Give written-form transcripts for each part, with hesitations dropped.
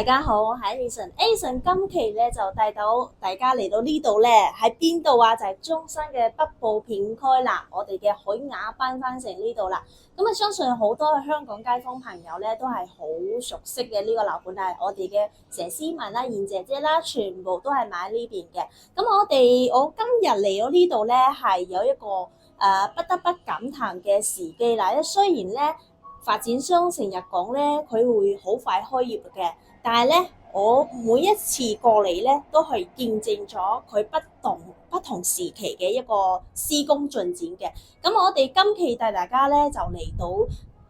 大家好，我係 Alison。Alison 今期咧就帶到大家嚟到呢度咧，喺邊度啊？就係中山嘅北部片區啦，我哋嘅海雅班翻城呢度啦。咁啊，相信好多香港街坊朋友咧都係好熟悉嘅呢個樓盤，係我哋嘅佘詩曼啦、燕姐姐啦，全部都係買喺呢邊嘅。咁我今日嚟到呢度咧，係有一個不得不感嘆嘅時機啦。雖然咧發展商成日講咧佢會好快開業嘅，但係咧我每一次過嚟咧都係見證咗佢不同時期嘅一個施工進展嘅。咁我哋今期帶大家咧就嚟到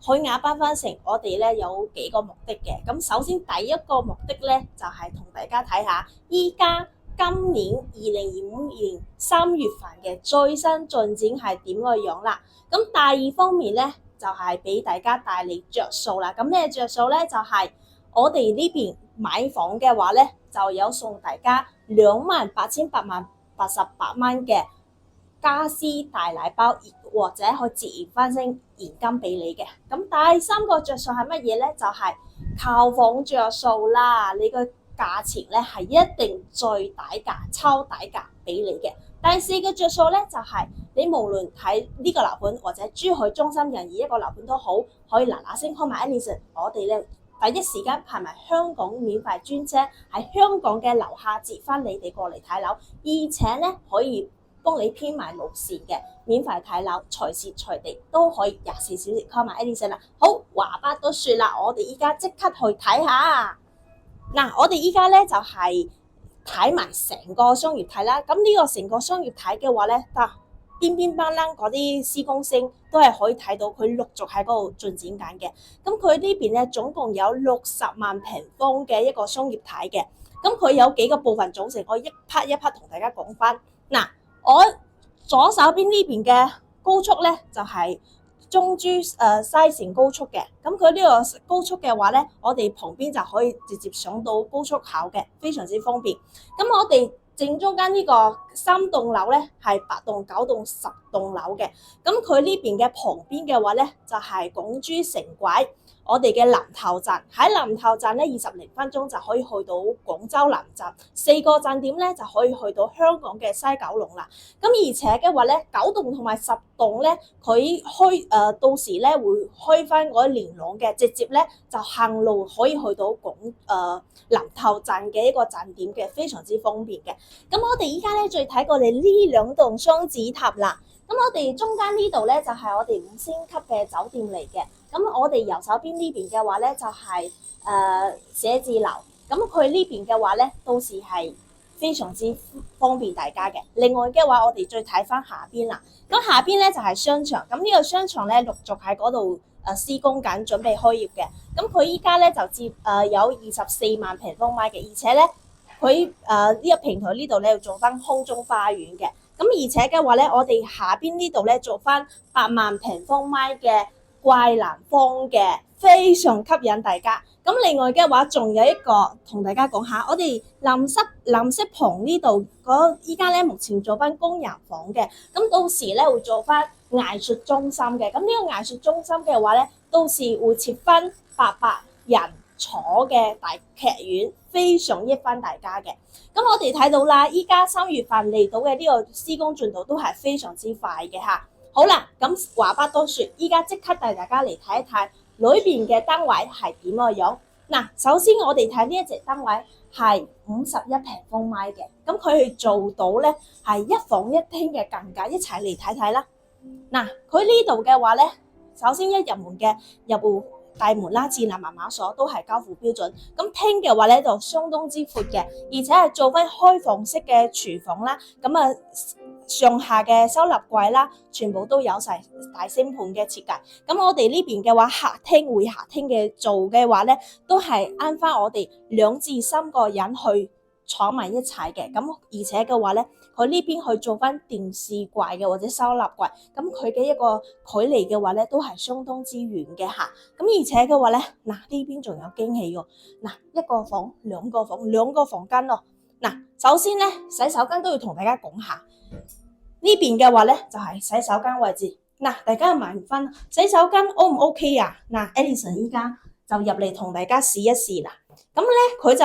海雅班翻城，我哋咧有幾個目的嘅。咁首先第一個目的咧就係同大家睇下依家今年2025年3月份嘅最新進展係點個樣啦。咁第二方面咧就係俾大家帶嚟着數啦。咁咩着數咧？就係我哋呢邊買房嘅話咧，就有送大家28,888嘅家私大禮包，或者可以折現翻成現金俾你嘅。咁第三個着數係乜嘢咧？就係購房着數啦。你個價錢咧係一定最底價、超底價俾你嘅。第四個着數咧就係你無論睇呢個樓盤或者珠海中心任意一個樓盤都好，可以嗱嗱聲 call 埋 Alison，我哋咧第一時間派埋香港免費專車喺香港嘅樓下接翻你哋過嚟睇樓，而且咧可以幫你編埋路線嘅，免費睇樓，隨時隨地都可以24小時 call 埋 Alison 啦。好，話不多説啦，我哋依家即刻去睇下。嗱，我哋依家咧就係睇埋成個商業體啦。咁呢個成個商業體嘅話咧，邊邊班啦嗰啲施工聲都係可以睇到佢陸續喺嗰度進展緊嘅。咁佢呢邊咧總共有60萬平方嘅一個商業體嘅。咁佢有幾個部分組成，我一 part 一 part 同大家講翻。嗱，我左手邊呢邊嘅高速咧就係中珠西線高速嘅。咁佢呢個高速嘅話咧，我哋旁邊就可以直接上到高速口嘅，非常之方便。咁我哋正中間呢個3棟樓咧係8棟、9棟、10棟樓嘅。咁佢呢邊嘅旁邊嘅話咧就係港珠城軌，我哋嘅南頭站，喺南頭站咧20零分鐘就可以去到廣州南站，4個站點咧就可以去到香港嘅西九龍啦。咁而且嘅話咧9棟同埋10棟咧，佢到時咧會開翻嗰啲連廊嘅，直接咧就行路可以去到南頭站嘅一個站點嘅，非常之方便嘅。咁我哋依家咧再睇過嚟呢兩棟雙子塔啦。咁我哋中間呢度咧就係我哋5星級嘅酒店嚟嘅。咁我哋右手邊呢邊嘅話咧就係寫字樓。咁佢呢邊嘅話咧到時係非常之方便大家嘅。另外嘅話，我哋再睇翻下邊啦。咁下邊咧就係商場。咁呢個商場咧陸續喺嗰度施工緊，準備開業嘅。咁佢依家咧就有24萬平方米嘅，而且咧佢呢個平台呢度咧要做翻空中花園嘅。咁而且嘅話咧，我哋下邊呢度咧做翻8萬平方米嘅桂蘭坊嘅，非常吸引大家。咁另外嘅話，仲有一個同大家講下，我哋藍色棚呢度依家咧目前做翻工人房嘅，咁到時咧會做翻藝術中心嘅。咁呢個藝術中心嘅話咧，到時會設翻800人坐嘅大劇院，非常益翻大家嘅。咁我哋睇到啦，依家3月份嚟到嘅呢個施工進度都係非常之快嘅嚇。好啦，咁話不多説，依家即刻帶大家嚟睇一睇裏邊嘅單位係點個樣。嗱，首先我哋睇呢一隻單位係51平方米嘅，咁佢係做到咧係1房1廳嘅間隔，一齊嚟睇睇啦。嗱，佢呢度嘅話咧，首先一入門嘅入戶大門啦、智能密碼鎖都係交付標準。咁廳嘅話咧就相當之闊嘅，而且係做翻開放式嘅廚房啦。咁上下嘅收納櫃啦，全部都有晒大星盤嘅設計。咁我哋呢邊嘅話，客廳會客廳嘅做嘅話咧，都係啱翻我哋2至3個人去坐埋一齊嘅。咁而且嘅話咧，佢呢邊去做翻電視櫃嘅或者收納櫃，咁佢嘅一個距離嘅話咧，都係相當之遠嘅嚇。咁而且嘅話咧，嗱呢邊仲有驚喜喎。嗱，一個房、兩個房間咯。嗱，首先咧洗手間都要同大家講下。呢邊嘅話咧就係洗手間位置。嗱，大家問翻洗手間 O 唔 OK 啊？嗱，Alison 依家就入嚟同大家試一試啦。咁咧佢就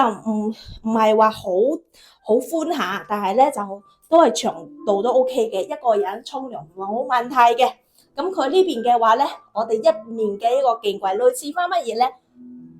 唔係話好寬下，但係咧就都係長度都 OK 嘅，一個人沖涼冇問題嘅。咁佢呢邊嘅話咧，我哋一面嘅呢個鏡櫃類似翻乜嘢咧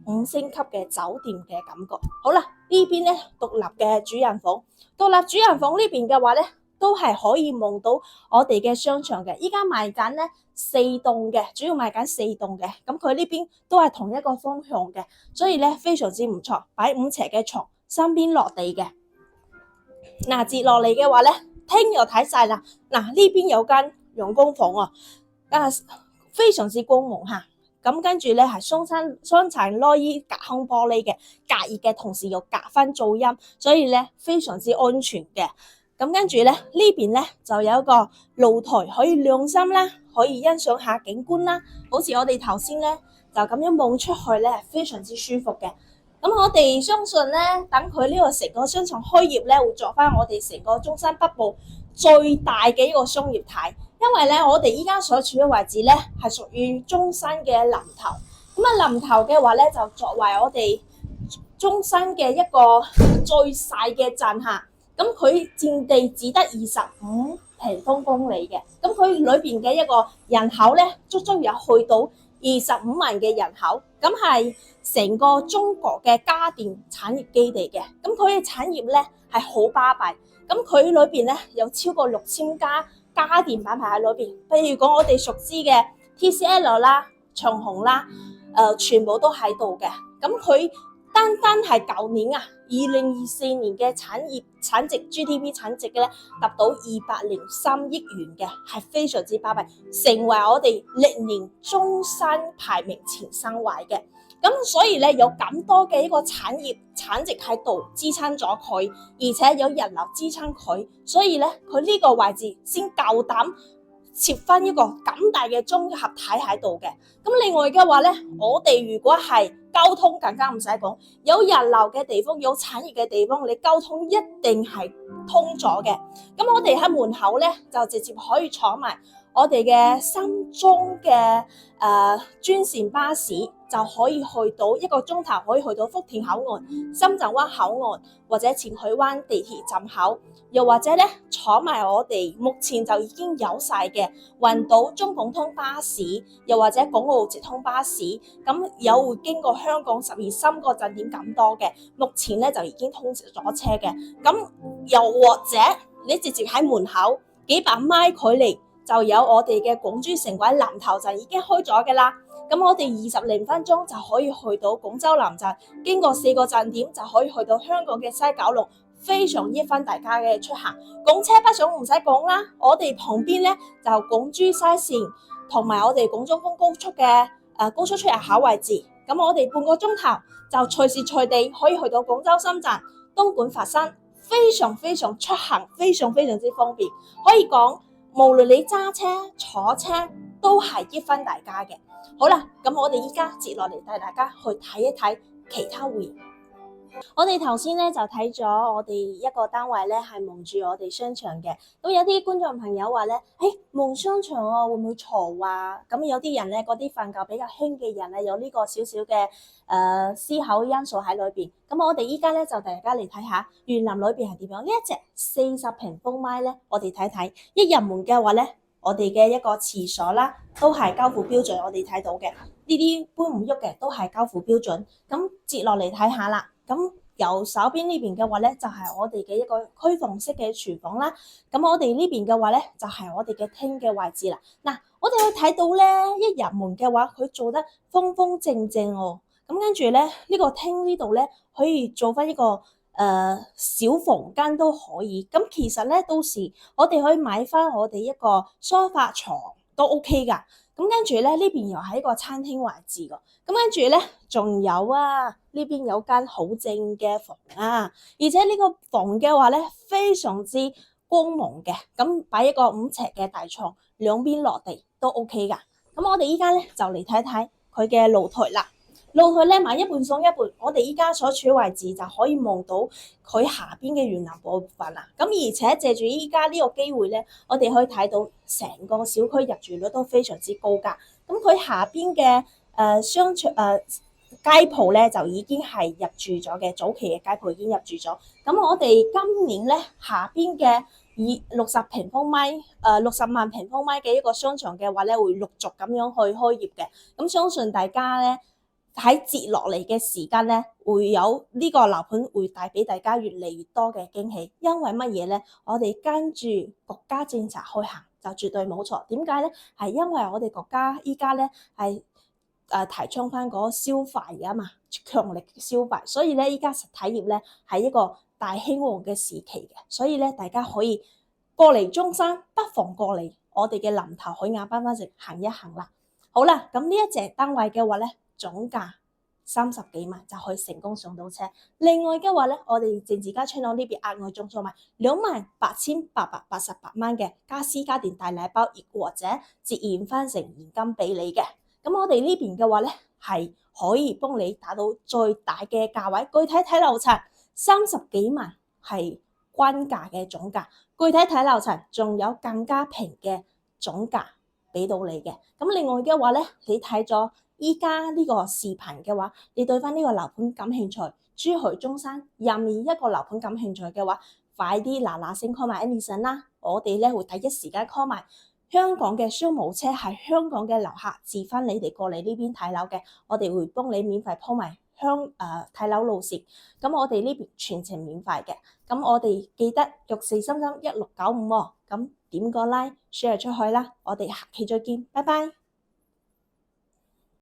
？5星級嘅酒店嘅感覺。好啦，呢邊咧獨立嘅主人房，獨立主人房呢邊嘅話咧，都係可以望到我哋嘅商場嘅。依家賣緊咧4棟嘅，主要賣緊4棟嘅。咁佢呢邊都係同一個方向嘅，所以咧非常之唔錯，擺5尺嘅床，身邊落地嘅。嗱，接落嚟嘅話咧，廳又睇晒啦。嗱，呢邊有間陽光房啊，非常之光芒嚇。咁跟住咧係雙層內衣隔空玻璃嘅，隔熱嘅同時又隔翻噪音，所以咧非常之安全嘅。咁跟住咧呢邊咧就有一個露台可以晾衫啦，可以欣賞下景觀啦。好似我哋頭先咧就咁樣望出去咧，非常之舒服嘅。咁我哋相信咧，等佢呢個成個商場開業咧，會作翻我哋成個中山北部最大嘅一個商業體。因為咧，我哋依家所處嘅位置咧，係屬於中山嘅林頭。咁啊，林頭嘅話咧，就作為我哋中山嘅一個最細嘅鎮嚇。咁佢佔地只得25平方公里嘅。咁佢裏邊嘅一個人口咧，足足有去到25萬嘅人口。咁係成個中國嘅家電產業基地嘅。咁佢嘅產業咧係好巴閉。咁佢裏邊咧有超過6000家家電品牌喺裏邊，譬如講我哋熟知嘅 TCL 啦、長虹啦，全部都喺度嘅。咁佢單係舊年啊，2024年嘅產值 GDP 產值嘅咧，達到203億元嘅，係非常之巴閉，成為我哋歷年中山排名前3位嘅。咁所以咧有咁多嘅一個產業產值喺度支撐咗佢，而且有人流支撐佢，所以咧佢呢個位置先夠膽設翻一個咁大嘅綜合體喺度嘅。咁另外嘅話咧，我哋如果係交通更加唔使講，有人流嘅地方，有產業嘅地方，你交通一定係通咗嘅。咁我哋喺門口咧就直接可以坐埋我哋嘅深中嘅專線巴士，就可以去到1個鐘頭，可以去到福田口岸、深圳灣口岸或者前海灣地鐵站口，又或者咧坐埋我哋目前就已經有晒嘅雲島中港通巴士，又或者港澳直通巴士，咁有會經過香港12-3個站點咁多嘅，目前咧就已經通咗車嘅。咁又或者你直接喺門口幾百米距離，就有我哋嘅廣珠城軌南頭站已經開咗嘅啦。咁我哋20零分鐘就可以去到廣州南站，經過4個站點就可以去到香港嘅西九龍，非常益翻大家嘅出行。港車北上唔使講啦，我哋旁邊咧就廣珠西線同埋我哋廣中豐高速嘅高速出入口位置。咁我哋半個鐘頭就隨時隨地可以去到廣州、深圳、東莞、佛山，非常出行非常之方便。可以講無論你揸車坐車都係益翻大家嘅。好啦，咁我哋依家接落嚟帶大家去睇一睇其他會員。我哋頭先咧就睇咗我哋一個單位咧係望住我哋商場嘅，咁有啲觀眾朋友話咧，望商場啊會唔會嘈啊？咁有啲人咧，嗰啲瞓覺比較輕嘅人咧，有呢個少少嘅思考因素喺裏邊。咁我哋依家咧就大家嚟睇下園林裏邊係點樣。呢一隻40平方米咧，我哋睇睇一入門嘅話咧，我哋嘅一個廁所啦，都係交付標準，我哋睇到嘅呢啲搬唔喐嘅都係交付標準。咁接落嚟睇下啦。咁右手邊呢邊嘅話咧，就係我哋嘅一個區房式嘅廚房啦。咁我哋呢邊嘅話咧，就係我哋嘅廳嘅位置啦。嗱，我哋去睇到咧，一入門嘅話，佢做得方正哦。咁跟住咧，呢個廳呢度咧，可以做翻一個小房間都可以。咁其實咧，到時我哋可以買翻我哋一個梳化床都 OK 噶。咁跟住咧，呢邊又係一個餐廳位置噶。咁跟住咧，仲有啊，呢邊有間好正嘅房啊，而且呢個房嘅話咧，非常之光芒嘅。咁擺一個5尺嘅大床，兩邊落地都 OK 噶。咁我哋依家咧就嚟睇睇佢嘅露台啦。露台咧買一半送一半，我哋依家所處位置就可以望到佢下邊嘅園林部分啦。咁而且借住依家呢個機會咧，我哋可以睇到成個小區入住率都非常之高噶。咁佢下邊嘅商場街鋪咧就已經係入住咗嘅，早期嘅街鋪已經入住咗。咁我哋今年咧下邊嘅以60平方米60萬平方米嘅一個商場嘅話咧，會陸續咁樣去開業嘅。咁相信大家咧喺接落嚟嘅時間咧，會有呢個樓盤會帶俾大家越嚟越多嘅驚喜。因為乜嘢咧？我哋跟住國家政策去行就絕對冇錯。點解咧？係因為我哋國家依家咧係提倡翻嗰個消費啊嘛，強力消費，所以咧依家實體業咧係一個大興旺嘅時期嘅，所以咧大家可以過嚟中山，不妨過嚟我哋嘅林頭海雅班班城行一行啦。好啦，咁呢一隻單位嘅話咧，總價30幾萬就可以成功上到車。另外嘅話咧，我哋政治家channel呢邊額外仲送埋28,888蚊嘅家私家電大禮包，亦或者折現翻成現金俾你嘅。咁我哋呢邊嘅話咧，係可以幫你打到最大嘅價位。具體睇樓層30幾萬係均價嘅總價，具體睇樓層仲有更加平嘅總價俾到你嘅。咁另外嘅話咧，你睇咗依家呢個視頻嘅話，你對翻呢個樓盤感興趣，珠海中山任意一個樓盤感興趣嘅話，快啲嗱聲 call 埋 Anison 啦，我哋咧會第一時間 call 埋香港嘅商務車，係香港嘅遊客自翻你哋過嚟呢邊睇樓嘅，我哋會幫你免費鋪埋睇樓路線。咁我哋呢邊全程免費嘅。咁我哋記得玉樹心心1695喎，咁點個 like share 出去啦，我哋下期再見，拜拜。